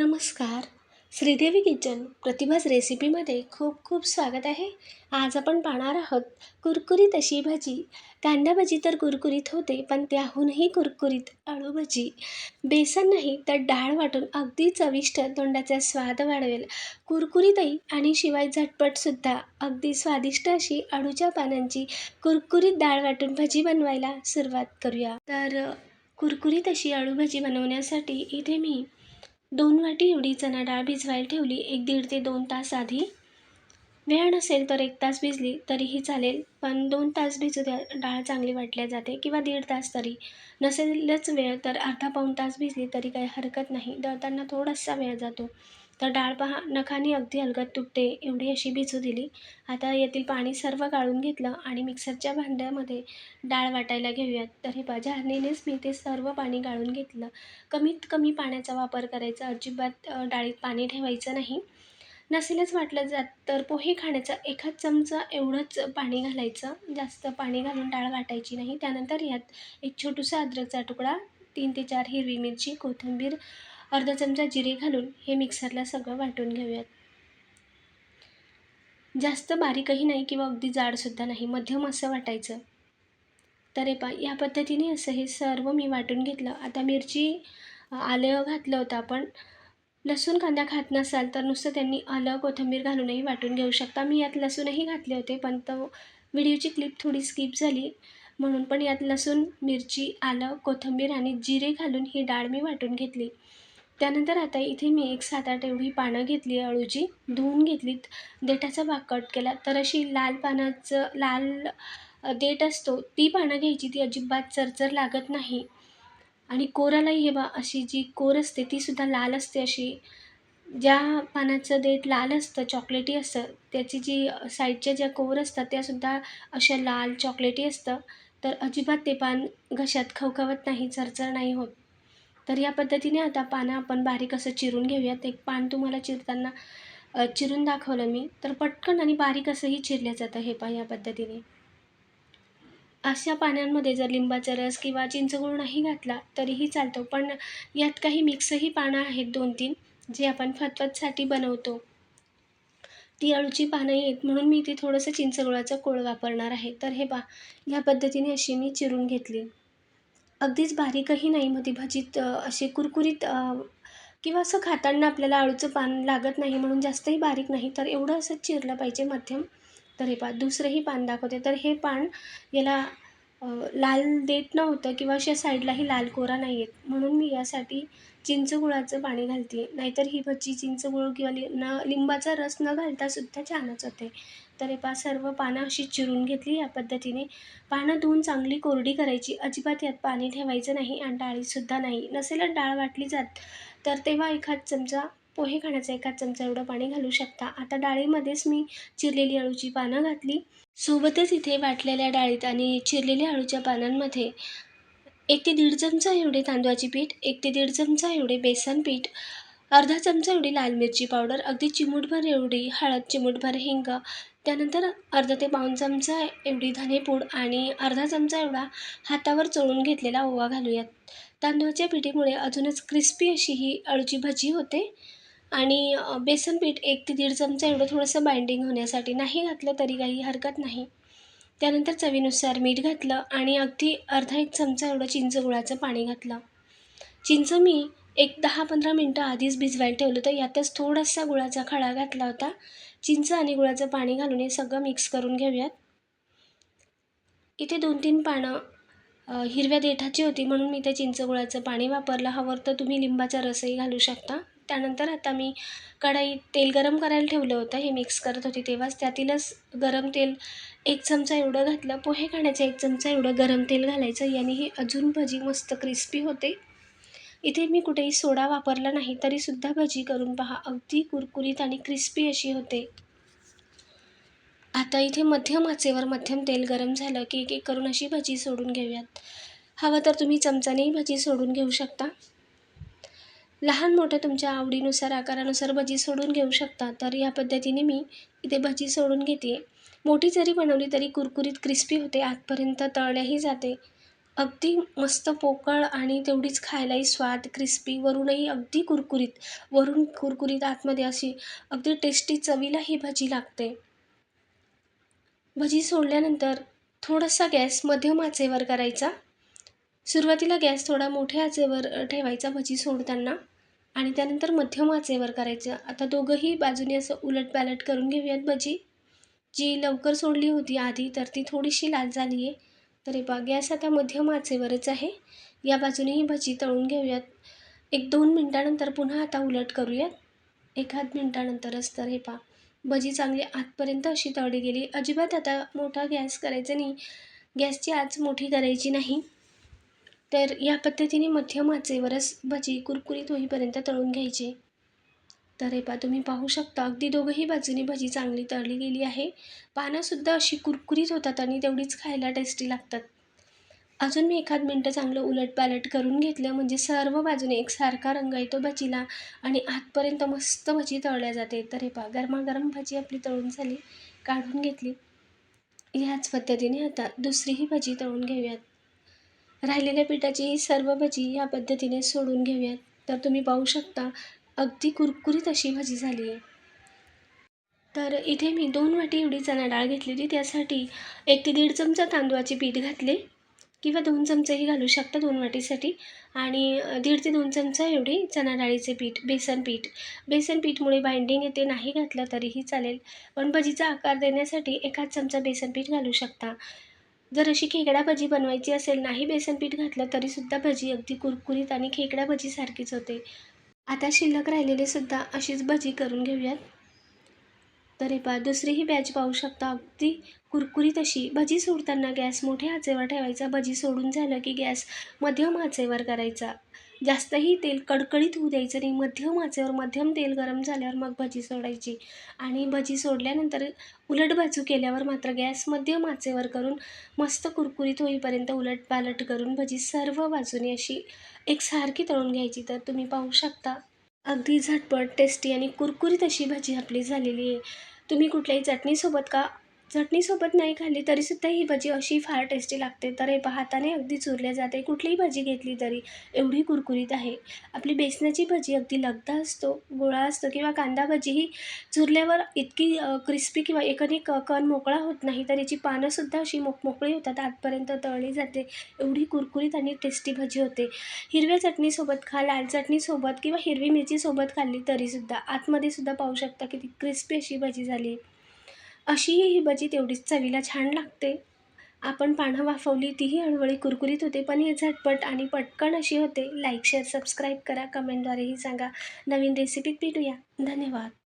नमस्कार. श्रीदेवी किचन प्रतिभाच रेसिपीमध्ये खूप खूप स्वागत आहे. आज आपण पाहणार आहोत कुरकुरीत अशी भजी. कांदा भजी तर कुरकुरीत होते, पण त्याहूनही कुरकुरीत अळू भजी. बेसन नाही तर डाळ वाटून अगदी चविष्ट, तोंडाचा स्वाद वाढवेल. कुरकुरीतही आणि शिवाय झटपटसुद्धा अगदी स्वादिष्ट अशी अळूच्या पानांची कुरकुरीत डाळ वाटून भजी बनवायला सुरुवात करूया. कुरकुरीत अशी अळू भजी बनवण्यासाठी इथे मी 2 वाटी एवढी चणा डाळ भिजवायला ठेवली. 1 ते 2 तास आधी. वेळ नसेल तर 1 तास भिजली तरीही चालेल, पण 2 तास भिजू द्या. डाळ चांगली वाटल्या जाते, किंवा 1.5 तास तरी. नसेलच वेळ तर अर्धा पाऊण तास भिजली तरी काही हरकत नाही. दळताना थोडासा वेळ जातो. तर डाळ पहा, नखाने अगदी अलगद तुटते एवढी अशी भिजू दिली. आता यातील पाणी सर्व गाळून घेतलं आणि मिक्सरच्या भांड्यामध्ये डाळ वाटायला घेऊयात. तर हे पहा, झारणीनेच मी ते सर्व पाणी गाळून घेतलं. कमीत कमी पाण्याचा वापर करायचा, अजिबात डाळीत पाणी ठेवायचं नाही. नसेलच वाटलं जात तर पोहे खाण्याचा 1 चमचा एवढंच पाणी घालायचं. जास्त पाणी घालून डाळ वाटायची नाही. त्यानंतर यात एक छोटूसा अद्रकचा तुकडा, 3 ते 4 हिरवी मिरची, कोथिंबीर, अर्धा चमचा जिरे घालून हे मिक्सरला सगळं वाटून घेऊयात. जास्त बारीकही नाही किंवा अगदी जाडसुद्धा नाही, मध्यम असं वाटायचं. तर हे पहा, या पद्धतीने असं हे सर्व मी वाटून घेतलं. आता मिरची, आलं घातलं होतं आपण. लसूण कांदा खात नसाल तर नुसतं त्यांनी आलं कोथिंबीर घालूनही वाटून घेऊ शकता. मी यात लसूणही घातले होते, पण तो व्हिडिओची क्लिप थोडी स्किप झाली, म्हणून. पण यात लसूण, मिरची, आलं, कोथिंबीर आणि जिरे घालून ही डाळ मी वाटून घेतली. त्यानंतर आता इथे मी एक 7-8 एवढी पानं घेतली अळूची, धुवून घेतलीत. देठाचा भाग कट केला. तर अशी लाल देठ असतो ती पानं घ्यायची. ती अजिबात चरचर लागत नाही. आणि कोरालाही हे अशी जी कोर असते तीसुद्धा लाल असते. अशी ज्या पानाचं देठ लाल असतं, चॉकलेटी असतं, त्याची जी साईडच्या ज्या कोर असतात त्यासुद्धा अशा लाल चॉकलेटी असतं. तर अजिबात ते पान घशात खवखवत नाही, चरचर नाही होत. तर या पद्धतीने आता पानं आपण बारीक असं चिरून घेऊयात. एक पान तुम्हाला चिरून दाखवलं मी. तर पटकन आणि बारीक असंही चिरलं जातं. हे पहा, या पद्धतीने. अशा पानांमध्ये जर लिंबाचा रस किंवा चिंचगूळ नाही घातला तरीही चालतो, पण यात काही मिक्सही पानं आहेत 2-3, जे आपण फतफतसाठी बनवतो. ती अळूची पानं आहेत, म्हणून मी इथे थोडंसं चिंचगुळाचं कोळ वापरणार आहे. तर हे पहा, ह्या पद्धतीने अशी मी चिरून घेतली. अगदीच बारीकही नाही, मग ती भजीत अशी कुरकुरीत, किंवा असं खाताना आपल्याला अळूचं पान लागत नाही, म्हणून जास्तही बारीक नाही. तर एवढं असं चिरलं पाहिजे, मध्यम. तर हे पहा, दुसरंही पान दाखवते. तर हे पान, याला लाल देठ नव्हतं किंवा अशा साईडलाही लाल कोरा नाही आहेत, म्हणून मी यासाठी चिंचगुळाचं पाणी घालते. नाहीतर ही भजी चिंचगूळ किंवा लिंबाचा रस न घालता सुद्धा छानच होते. तर हे पहा, सर्व पानं अशी चिरून घेतली या पद्धतीने. पानं धुवून चांगली कोरडी करायची. अजिबात यात पाणी ठेवायचं नाही आणि डाळीसुद्धा नाही. नसेलच डाळ वाटली जात तर तेव्हा 1 चमचा, पोहे खाण्याचा 1 चमचा एवढं पाणी घालू शकता. आता डाळीमध्येच मी चिरलेली अळूची पानं घातली. सोबतच इथे वाटलेल्या डाळीत आणि चिरलेल्या अळूच्या पानांमध्ये 1 ते 1.5 चमचा एवढे तांदूळाचे पीठ, 1 ते 1.5 चमचा एवढे बेसन पीठ, अर्धा चमचा एवढी लाल मिरची पावडर, अगदी चिमूटभर एवढी हळद, चिमूटभर हिंग, त्यानंतर अर्धा ते पाऊण चमचा एवढी धनेपूड आणि अर्धा चमचा एवढा हातावर चोळून घेतलेला ओवा घालूयात. तांदूळाच्या पिठीमुळे अजूनच क्रिस्पी अशी ही अळूची भजी होते. आणि बेसन पीठ 1 ते 1.5 चमचा एवढं थोडंसं बाइंडिंग होण्यासाठी. नाही घातलं तरी काही हरकत नाही. त्यानंतर चवीनुसार मीठ घातलं आणि अगदी अर्धा 1 चमचा एवढं चिंचगुळाचं पाणी घातलं. चिंच मी एक 10-15 मिनटं आधीच भिजवायला ठेवलं होतं. यातच थोडासा गुळाचा खडा घातला होता. चिंच आणि गुळाचं पाणी घालून हे सगळं मिक्स करून घेऊयात. इथे 2-3 पानं हिरव्या देठाची होती, म्हणून मी ते चिंचगुळाचं पाणी वापरलं. हवं तर तुम्ही लिंबाचा रसही घालू शकता. त्यानंतर आता मी कढईत तेल गरम करायला ठेवलं होतं. हे मिक्स करत होते तेव्हाच त्यातीलच गरम तेल 1 चमचा एवढं घातलं. पोहे खाण्याचं 1 चमचा एवढं गरम तेल घालायचं. याने ही अजून भजी मस्त क्रिस्पी होते. इथे मी कुठेही सोडा वापरला नाही, तरीसुद्धा भजी करून पहा, अगदी कुरकुरीत आणि क्रिस्पी अशी होते. आता इथे मध्यम आचेवर मध्यम तेल गरम झालं की एक एक करून अशी भजी सोडून घेऊयात. हवं तर तुम्ही चमच्यानेही भजी सोडून घेऊ शकता. लहान मोठं तुमच्या आवडीनुसार, आकारानुसार भजी सोडून घेऊ शकता. तर या पद्धतीने मी इथे भजी सोडून घेते. मोठी जरी बनवली तरी कुरकुरीत क्रिस्पी होते, आतपर्यंत तळल्याही जाते. अगदी मस्त पोकळ आणि तेवढीच खायलाही स्वाद, क्रिस्पी, वरूनही अगदी कुरकुरीत, वरून कुरकुरीत, आतमध्ये अशी अगदी टेस्टी चवीला ही भजी लागते. भजी सोडल्यानंतर थोडासा गॅस मध्यम आचेवर करायचा. सुरुवातीला गॅस थोडा मोठ्या आचेवर ठेवायचा भजी सोडताना आणि त्यानंतर मध्यम आचेवर करायचं. आता दोघंही बाजूने असं उलटपालट करून घेऊयात भजी. जी लवकर सोडली होती आधी तर ती थोडीशी लाल झाली आहे. तर हे पहा गॅस आता मध्यम आचेवरच आहे. या बाजूनेही भजी तळून घेऊयात. 1-2 मिनटानंतर पुन्हा आता उलट करूयात. 1-8 मिनटानंतरच. तर हे पहा भजी चांगली आतपर्यंत अशी तळली गेली. अजिबात आता मोठा गॅस करायचा नाही. गॅसची आच मोठी करायची नाही. तर या पद्धतीने मध्यम आचेवरच भजी कुरकुरीत होईपर्यंत तळून घ्यायची. तर हे पहा तुम्ही पाहू शकता अगदी दोघंही बाजूनी भजी चांगली तळली गेली आहे. पानंसुद्धा अशी कुरकुरीत होतात आणि तेवढीच खायला टेस्टी लागतात. अजून मी 1-8 मिनटं चांगलं उलटपालट करून घेतलं म्हणजे सर्व बाजूने एकसारखा रंग येतो भजीला आणि आतपर्यंत मस्त भजी तळल्या जाते. तर हे पहा गरमागरम भजी आपली तळून झाली, काढून घेतली. ह्याच पद्धतीने आता दुसरीही भजी तळून घेऊयात. राहिलेल्या पिठाची ही सर्व भजी या पद्धतीने सोडून घेऊयात. तर तुम्ही पाहू शकता अगदी कुरकुरीत अशी भजी झाली आहे. तर इथे मी 2 वाटी एवढी चणा डाळ घेतलेली. त्यासाठी 1 ते 1.5 चमचा तांदूळाचे पीठ घातले किंवा 2 चमचेही घालू शकता 2 वाटीसाठी आणि 1.5 ते 2 चमचा एवढी चणा डाळीचे पीठ, बेसन पीठ. बेसन पीठमुळे बाइंडिंग येते, नाही घातलं तरीही चालेल. पण भजीचा आकार देण्यासाठी 1 चमचा बेसन पीठ घालू शकता. जर अशी खेकडा भजी बनवायची असेल, नाही बेसन पीठ घातलं तरीसुद्धा भजी अगदी कुरकुरीत आणि खेकडा भजीसारखीच होते. आता शिल्लक राहिलेली सुद्धा अशीच भजी करून घेऊयात. तर हे पहा दुसरीही बॅच पाहू शकता अगदी कुरकुरीत अशी. भजी सोडताना गॅस मोठ्या आचेवर ठेवायचा. भजी सोडून झालं की गॅस मध्यम आचेवर करायचा. जास्तही तेल कडकडीत होऊ द्यायचं नाही. मध्यम आचेवर, मध्यम तेल गरम झाल्यावर मग भजी सोडायची आणि भजी सोडल्यानंतर उलट बाजू केल्यावर मात्र गॅस मध्यम आचेवर करून मस्त कुरकुरीत होईपर्यंत उलटपालट करून भजी सर्व बाजूने अशी एकसारखी तळून घ्यायची. तर तुम्ही पाहू शकता अगदी झटपट, टेस्टी आणि कुरकुरीत अशी भजी आपली झालेली आहे. तुम्ही कुठल्याही चटणीसोबत नाही खाल्ली तरीसुद्धा ही भजी अशी फार टेस्टी लागते. तर हे पहा हाताने अगदी चुरल्या जाते. कुठलीही भाजी घेतली तरी एवढी कुरकुरीत आहे. आपली बेसनाची भजी अगदी लगदा असतो, गोळा असतो किंवा कांदा भजी ही चुरल्यावर इतकी क्रिस्पी किंवा एकाने कण मोकळा होत नाही, तर याची पानंसुद्धा अशी मोकळी होतात, आतपर्यंत तळली जाते. एवढी कुरकुरीत आणि टेस्टी भजी होते. हिरव्या चटणीसोबत खा, लाल चटणीसोबत किंवा हिरवी मिरचीसोबत खाल्ली तरीसुद्धा. आतमध्ये सुद्धा पाहू शकता किती क्रिस्पी अशी भजी झाली. अशीही ही भजी तेवढीच चवीला छान लागते. आपण पानं वाफवली तीही हळूहळू कुरकुरीत होते, पण हे झटपट आणि पटकन अशी होते. लाईक, शेअर, सबस्क्राईब करा. कमेंटद्वारेही सांगा. नवीन रेसिपीत भेटूया. धन्यवाद.